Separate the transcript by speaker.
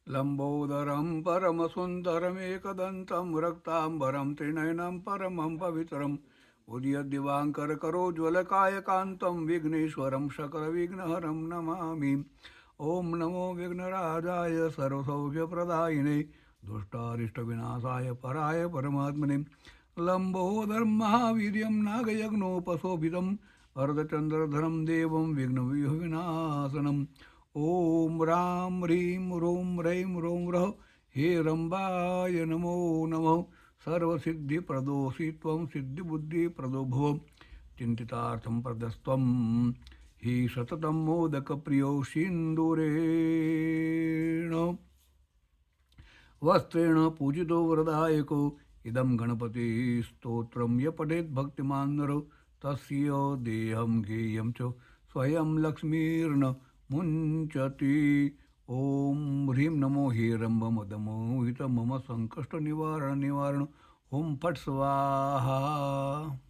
Speaker 1: लंबोदरं परमसुन्दरमेकदन्तं रक्ताम्बरं त्रिनयनं परमं पवित्रम् उदयद्दिवाङ्करकरोज्ज्वलकायकान्तं विघ्नेश्वरं सकलविघ्नहरं नमामि। ॐ नमो विघ्नराजाय सर्वसौख्यप्रदायिने दुष्टारिष्टविनाशाय पराय परमात्मने लंबोदरं महावीर्यं नागयज्ञोपशोभितं अर्धचन्द्रधरं देवं विघ्नविनाशनम् ओम राम ह्रीं रों रैं रों रः हे रंबाय नमो नमः सर्वसिद्धिप्रदोषि त्वं सिद्धिबुद्धिप्रदो भव चिन्तितार्थं प्रदस्त्वं हि सततं मोदकप्रियो सिन्दूरेण वस्त्रेण पूजितो वरदायको इदं गणपतिस्तोत्रं य पठेत् भक्तिमान् नरो तस्य देहं गेयं च स्वयं लक्ष्मीर्न मुञ्चति। ओम ह्रीं नमो हे रंभमदमोहित मम संकष्ट निवारण निवारण ओम फट स्वाहा।